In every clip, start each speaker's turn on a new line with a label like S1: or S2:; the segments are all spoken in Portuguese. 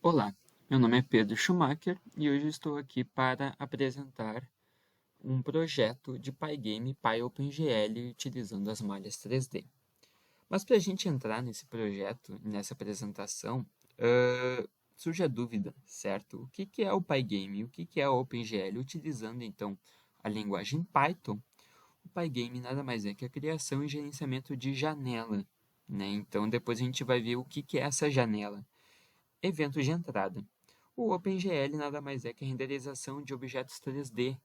S1: Olá, meu nome é Pedro Schumacher e hoje estou aqui para apresentar um projeto de Pygame PyOpenGL utilizando as malhas 3D. Mas para a gente entrar nesse projeto, nessa apresentação, surge a dúvida, certo? O que é o Pygame? O que é a OpenGL? Utilizando então a linguagem Python, o Pygame nada mais é que a criação e gerenciamento de janela, né? Então depois a gente vai ver o que é essa janela. Eventos de entrada. O OpenGL nada mais é que a renderização de objetos 3D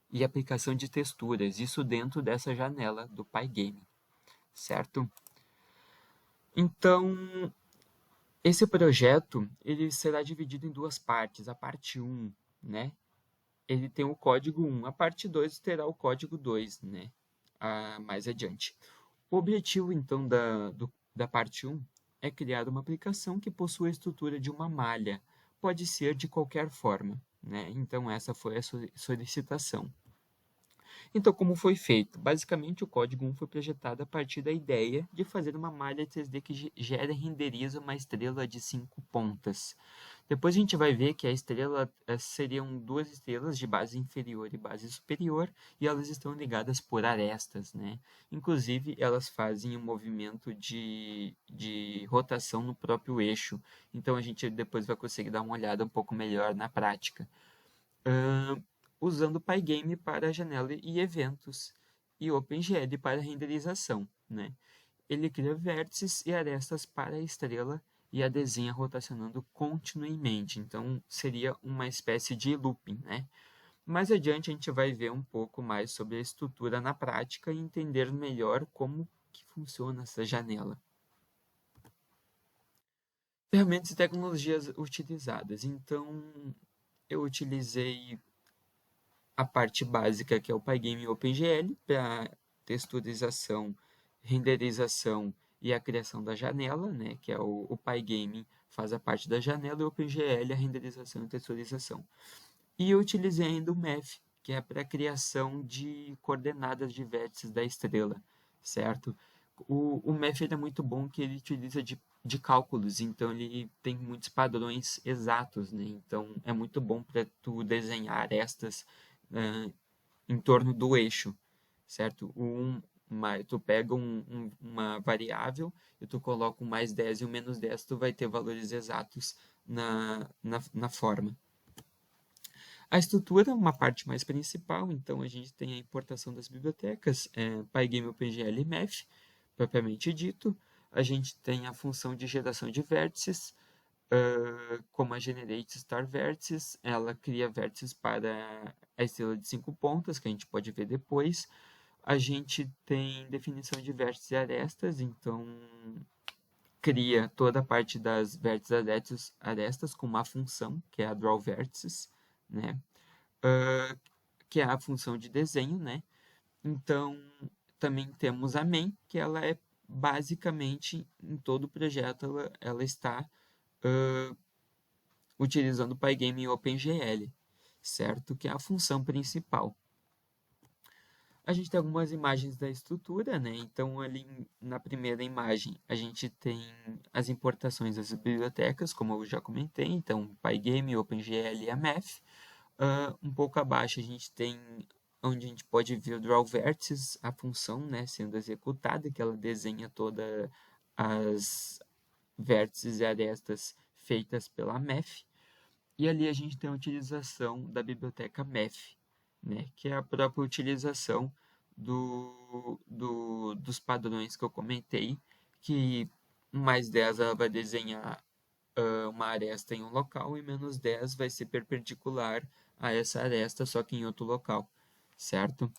S1: e aplicação de texturas, isso dentro dessa janela do Pygame, certo? Então, esse projeto ele será dividido em duas partes. A parte 1, né, ele tem o código 1, a parte 2 terá o código 2, né, mais adiante. O objetivo, então, da parte 1 é criar uma aplicação que possua a estrutura de uma malha. Pode ser de qualquer forma, né? Então, essa foi a solicitação. Então, como foi feito? Basicamente, o código 1 foi projetado a partir da ideia de fazer uma malha 3D que gera e renderiza uma estrela de 5 pontas. Depois a gente vai ver que a estrela seriam duas estrelas de base inferior e base superior, e elas estão ligadas por arestas, né? Inclusive, elas fazem um movimento de rotação no próprio eixo. Então, a gente depois vai conseguir dar uma olhada um pouco melhor na prática. Usando Pygame para janela e eventos, e OpenGL para renderização, né? Ele cria vértices e arestas para a estrela e a desenha rotacionando continuamente. Então, seria uma espécie de looping, né? Mais adiante, a gente vai ver um pouco mais sobre a estrutura na prática e entender melhor como que funciona essa janela. Ferramentas e tecnologias utilizadas. Então, eu utilizei a parte básica, que é o Pygame OpenGL, para texturização, renderização e a criação da janela, né, que é o Pygame faz a parte da janela e o OpenGL a renderização e texturização. E eu utilizei ainda o Math, que é para a criação de coordenadas de vértices da estrela, certo? O Math é muito bom que ele utiliza de cálculos, então ele tem muitos padrões exatos, né? Então é muito bom para tu desenhar arestas em torno do eixo, certo? Tu pega uma variável e tu coloca um mais 10 e um menos 10, tu vai ter valores exatos na forma. A estrutura é uma parte mais principal, então a gente tem a importação das bibliotecas, Pygame, OpenGL e Math, propriamente dito. A gente tem a função de geração de vértices, como a Generate Star Vértices, ela cria vértices para a estrela de 5 pontas, que a gente pode ver depois. A gente tem definição de vértices e arestas, então cria toda a parte das vértices arestas com uma função, que é a Draw Vértices, né? Que é a função de desenho, né? Então, também temos a main, que ela é basicamente em todo o projeto ela está utilizando o Pygame e OpenGL, certo? Que é a função principal. A gente tem algumas imagens da estrutura, né? Então, ali na primeira imagem, a gente tem as importações das bibliotecas, como eu já comentei. Então, Pygame, OpenGL e a Math. Um pouco abaixo, a gente tem onde a gente pode ver o Draw Vertices, a função, né, sendo executada, que ela desenha todas as vértices e arestas feitas pela Math. E ali a gente tem a utilização da biblioteca Math, né, que é a própria utilização dos padrões que eu comentei, que mais 10 ela vai desenhar uma aresta em um local e menos 10 vai ser perpendicular a essa aresta, só que em outro local, certo?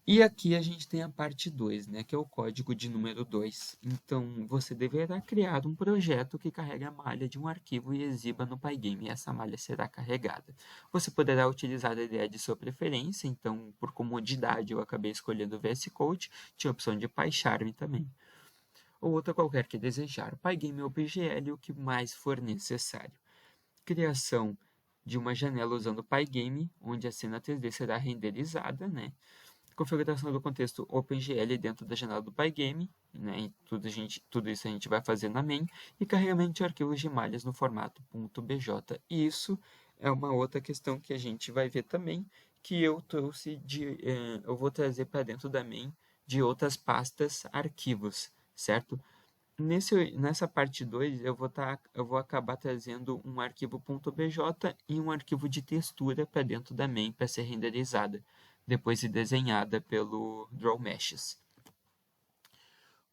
S1: E aqui a gente tem a parte 2, né, que é o código de número 2. Então, você deverá criar um projeto que carregue a malha de um arquivo e exiba no Pygame, e essa malha será carregada. Você poderá utilizar a ideia de sua preferência, então, por comodidade, eu acabei escolhendo o VS Code, tinha a opção de PyCharm também, ou outra qualquer que desejar. Pygame ou PGL, o que mais for necessário. Criação de uma janela usando Pygame, onde a cena 3D será renderizada, né? configuração do contexto OpenGL dentro da janela do Pygame, né? E tudo isso a gente vai fazer na main, e carregamento de arquivos de malhas no formato .bj. E isso é uma outra questão que a gente vai ver também, que eu vou trazer para dentro da main de outras pastas arquivos, certo? Nessa parte 2, eu vou acabar trazendo um arquivo .bj e um arquivo de textura para dentro da main para ser renderizada, depois de desenhada pelo DrawMeshes.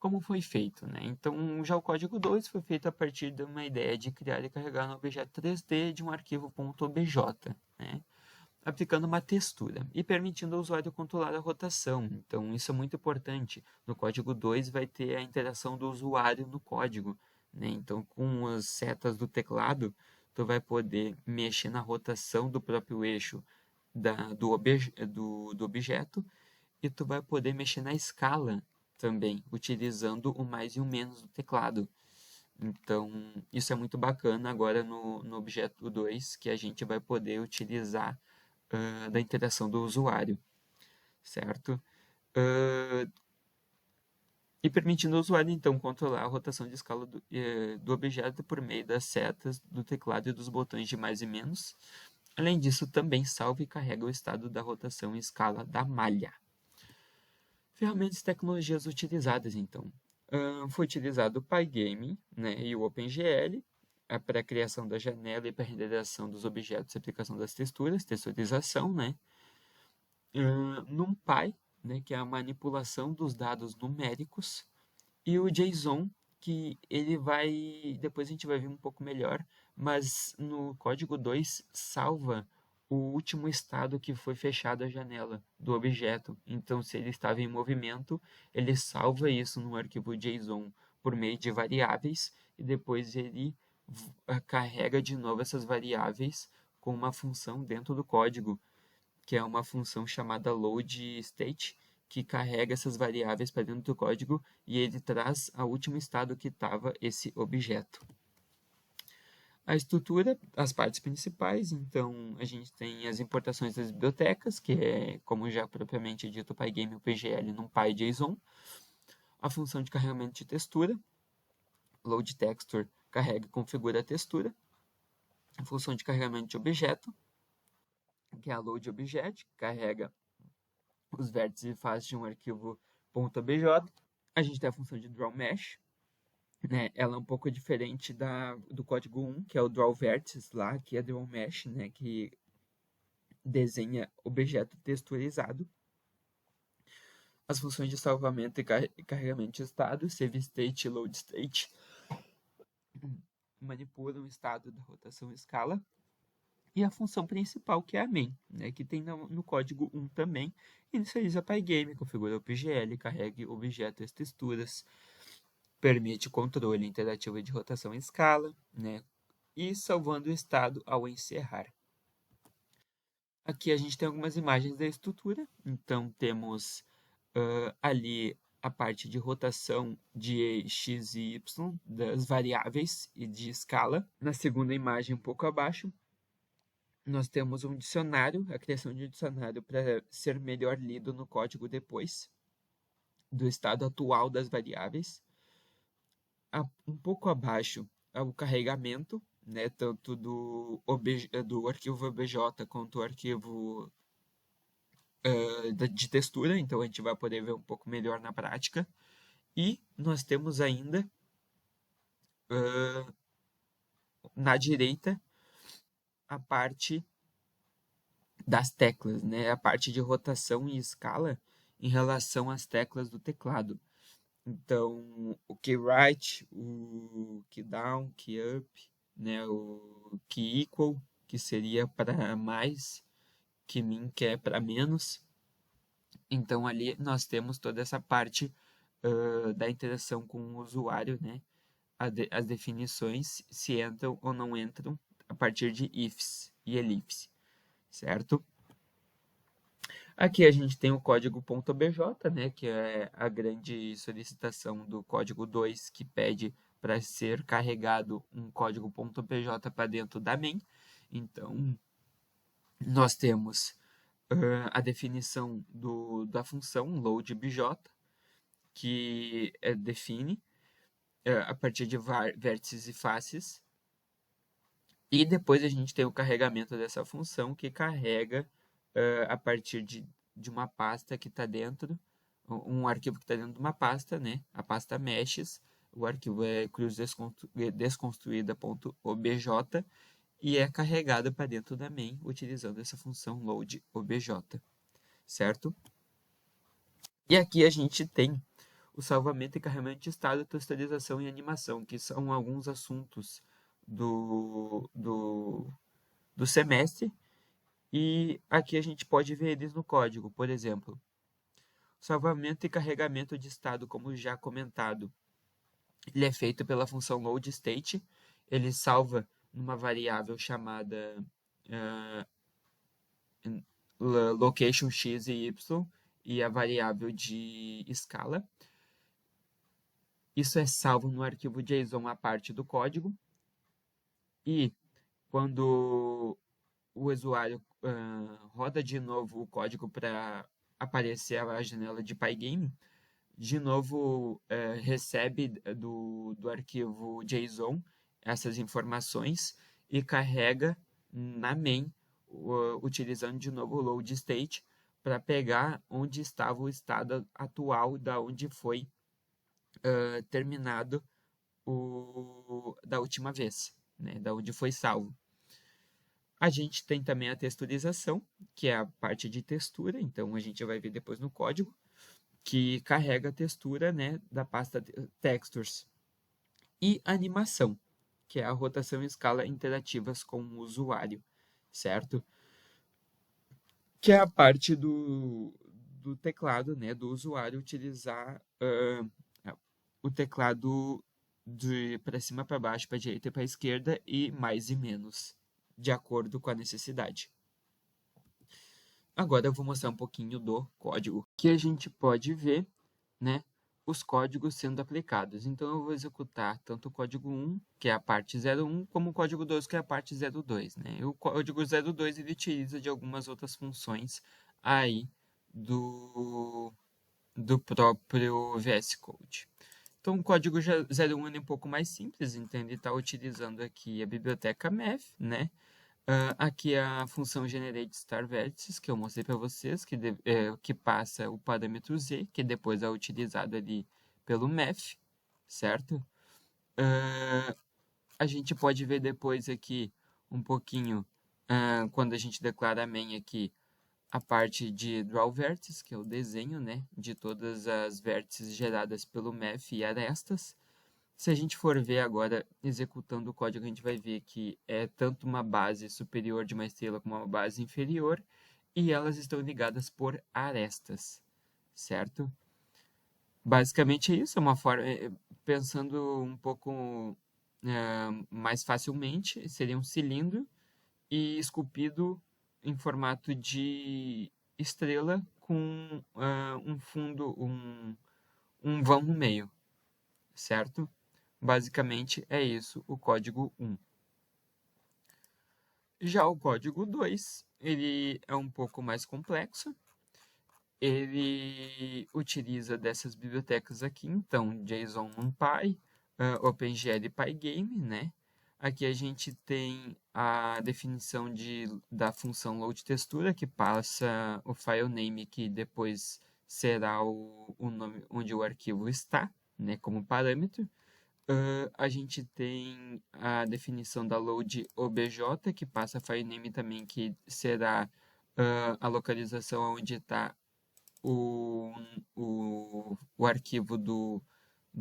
S1: Como foi feito, né? Então, já o código 2 foi feito a partir de uma ideia de criar e carregar no objeto 3D de um arquivo .bj, né? Aplicando uma textura e permitindo ao usuário controlar a rotação. Então, isso é muito importante. No código 2 vai ter a interação do usuário no código, né? Então, com as setas do teclado, tu vai poder mexer na rotação do próprio eixo do objeto, e tu vai poder mexer na escala também, utilizando o mais e o menos do teclado. Então, isso é muito bacana agora no objeto 2, que a gente vai poder utilizar da interação do usuário, certo? E permitindo ao usuário, então, controlar a rotação de escala do objeto por meio das setas do teclado e dos botões de mais e menos. Além disso, também salva e carrega o estado da rotação e escala da malha. Ferramentas e tecnologias utilizadas, então. Foi utilizado o Pygame, né, e o OpenGL para a criação da janela e para a renderização dos objetos e aplicação das texturas, texturização, né? NumPy, né, que é a manipulação dos dados numéricos, e o JSON, que ele vai, depois a gente vai ver um pouco melhor, mas no código 2 salva o último estado que foi fechado a janela do objeto. Então, se ele estava em movimento, ele salva isso no arquivo JSON por meio de variáveis, e depois ele carrega de novo essas variáveis com uma função dentro do código, que é uma função chamada loadState, que carrega essas variáveis para dentro do código e ele traz ao último estado que estava esse objeto. A estrutura, as partes principais, então a gente tem as importações das bibliotecas, que é, como já propriamente dito, o Pygame e o PGL num PyJSON. A função de carregamento de textura, loadTexture carrega e configura a textura. A função de carregamento de objeto, que é a loadObject, que carrega os vértices e faces de um arquivo .bj. A gente tem a função de drawMesh, né? Ela é um pouco diferente do código 1, que é o drawVertices lá, que é drawMesh, né? Que desenha objeto texturizado. As funções de salvamento e carregamento de estado, saveState e loadState, manipulam o estado da rotação e escala. E a função principal, que é a main, né, que tem no código 1 também, inicializa Pygame, configura o PGL, carrega objetos e texturas, permite controle interativo de rotação e escala, né, e salvando o estado ao encerrar. Aqui a gente tem algumas imagens da estrutura, então temos ali a parte de rotação de x e y das variáveis e de escala. Na segunda imagem, um pouco abaixo, nós temos um dicionário, a criação de um dicionário para ser melhor lido no código depois do estado atual das variáveis. Um pouco abaixo é o carregamento, né, tanto do arquivo obj quanto do arquivo de textura, então a gente vai poder ver um pouco melhor na prática. E nós temos ainda na direita a parte das teclas, né? A parte de rotação e escala em relação às teclas do teclado. Então, o key right, o key down, key up, né? O key equal, que seria para mais, key min, que é para menos. Então, ali nós temos toda essa parte da interação com o usuário, né? As definições, se entram ou não entram, a partir de ifs e elipse, certo? Aqui a gente tem o código .bj, né, que é a grande solicitação do código 2, que pede para ser carregado um código .bj para dentro da main. Então, nós temos a definição da função loadBJ, que define a partir de vértices e faces. E depois a gente tem o carregamento dessa função, que carrega a partir de uma pasta que está dentro, um arquivo que está dentro de uma pasta, né? A pasta meshes, o arquivo é cruzesconstruida.obj e é carregado para dentro da main utilizando essa função loadObj, certo? E aqui a gente tem o salvamento e carregamento de estado, textualização e animação, que são alguns assuntos do semestre, e aqui a gente pode ver eles no código. Por exemplo, salvamento e carregamento de estado, como já comentado, ele é feito pela função loadState. Ele salva numa variável chamada location x e y e a variável de escala. Isso é salvo no arquivo JSON a parte do código. E quando o usuário roda de novo o código para aparecer a janela de Pygame, de novo recebe do arquivo JSON essas informações e carrega na main, utilizando de novo o load state para pegar onde estava o estado atual da onde foi terminado da última vez, né, da onde foi salvo. A gente tem também a texturização, que é a parte de textura, então a gente vai ver depois no código, que carrega a textura, né, da pasta textures. E animação, que é a rotação e escala interativas com o usuário, certo? Que é a parte do teclado, né, do usuário utilizar o teclado para cima, para baixo, para direita e para esquerda e mais e menos, de acordo com a necessidade. Agora eu vou mostrar um pouquinho do código, que a gente pode ver, né, os códigos sendo aplicados. Então eu vou executar tanto o código 1, que é a parte 01, como o código 2, que é a parte 02, né? E o código 02 ele utiliza de algumas outras funções aí do próprio VS Code. Então, o código 01 é um pouco mais simples, então ele está utilizando aqui a biblioteca math, né? Aqui a função generate_star_vertices, que eu mostrei para vocês, que passa o parâmetro z, que depois é utilizado ali pelo math, certo? A gente pode ver depois aqui um pouquinho, quando a gente declara main aqui, a parte de drawVertices, que é o desenho, né, de todas as vértices geradas pelo math e arestas. Se a gente for ver agora, executando o código, a gente vai ver que é tanto uma base superior de uma estrela como uma base inferior, e elas estão ligadas por arestas, certo? Basicamente é isso, é uma forma, pensando um pouco mais facilmente, seria um cilindro e esculpido em formato de estrela com um fundo, um vão no meio, certo? Basicamente é isso o código 1. Já o código 2, ele é um pouco mais complexo. Ele utiliza dessas bibliotecas aqui, então, JSON NumPy, OpenGL Pygame, né? Aqui a gente tem a definição da função loadTextura, que passa o file name, que depois será o nome onde o arquivo está, né, como parâmetro. A gente tem a definição da loadObj, que passa file name também, que será a localização onde está o arquivo do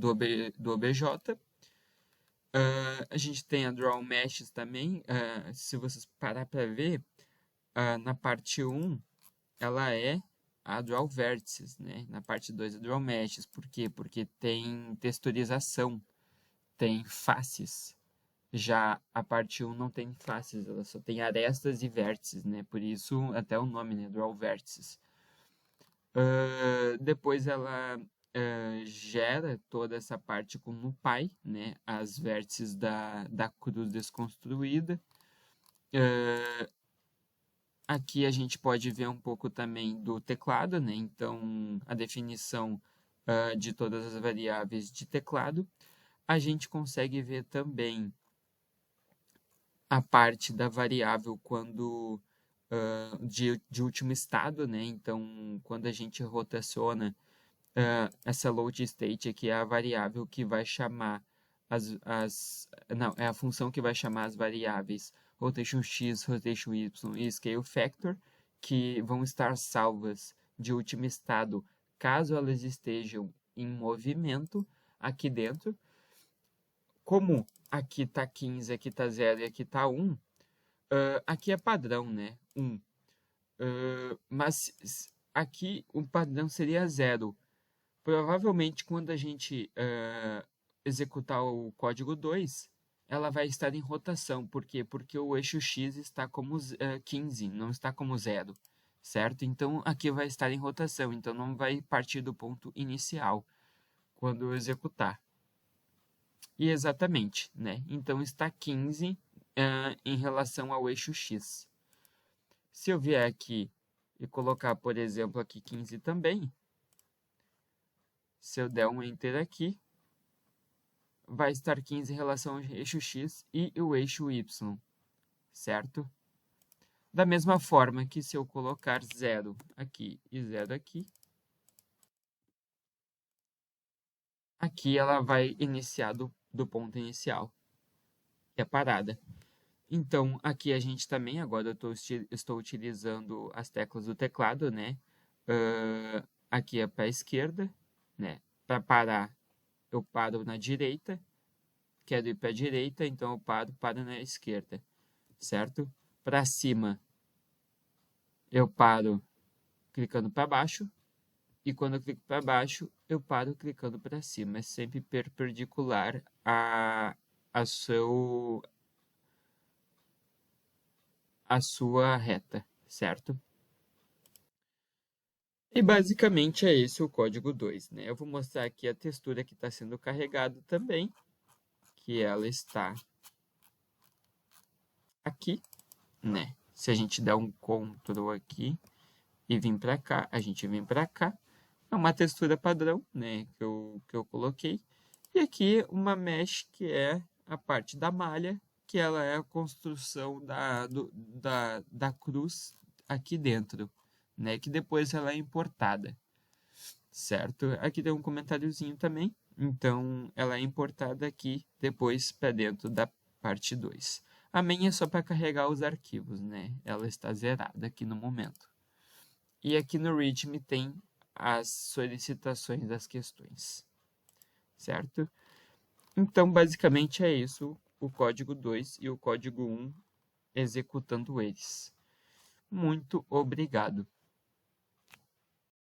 S1: OBJ. A gente tem a draw meshes também. Se vocês parar para ver, na parte 1 ela é a draw vertices, né? Na parte 2 a draw meshes. Por quê? Porque tem texturização, tem faces. Já a parte 1 não tem faces, ela só tem arestas e vértices, né? Por isso até o nome, né? Draw vertices. Depois ela gera toda essa parte com NumPy, né? As vértices da cruz desconstruída. aqui a gente pode ver um pouco também do teclado, né? Então, a definição de todas as variáveis de teclado. A gente consegue ver também a parte da variável quando de último estado, né? Então, quando a gente rotaciona essa load state aqui é a variável que vai chamar não, é a função que vai chamar as variáveis rotation x, rotation y e scale factor, que vão estar salvas de último estado caso elas estejam em movimento aqui dentro. Como aqui está 15, aqui está 0 e aqui está 1, aqui é padrão, né? 1. Mas aqui o padrão seria 0. Provavelmente, quando a gente executar o código 2, ela vai estar em rotação. Por quê? Porque o eixo x está como 15, não está como 0, certo? Então, aqui vai estar em rotação, então não vai partir do ponto inicial quando eu executar. E exatamente, né? Então, está 15 em relação ao eixo x. Se eu vier aqui e colocar, por exemplo, aqui 15 também, se eu der um Enter aqui, vai estar 15 em relação ao eixo x e o eixo y, certo? Da mesma forma que se eu colocar 0 aqui e 0 aqui, aqui ela vai iniciar do ponto inicial, que é parada. Então, aqui a gente também, agora eu estou utilizando as teclas do teclado, né? Aqui é para a esquerda, né? Para parar, eu paro na direita. Quero ir para a direita, então eu paro na esquerda, certo? Para cima, eu paro clicando para baixo. E quando eu clico para baixo, eu paro clicando para cima. É sempre perpendicular a sua reta, certo? E basicamente é esse o código 2, né? Eu vou mostrar aqui a textura que está sendo carregado também, que ela está aqui, né? Se a gente der um Ctrl aqui e vir para cá, a gente vem para cá. É uma textura padrão, né? Que eu coloquei. E aqui uma mesh que é a parte da malha, que ela é a construção da cruz aqui dentro, né? Que depois ela é importada, certo? Aqui tem um comentáriozinho também. Então, ela é importada aqui depois para dentro da parte 2. A main é só para carregar os arquivos, né? Ela está zerada aqui no momento. E aqui no README tem as solicitações das questões, certo? Então, basicamente é isso, o código 2 e o código 1 executando eles. Muito obrigado.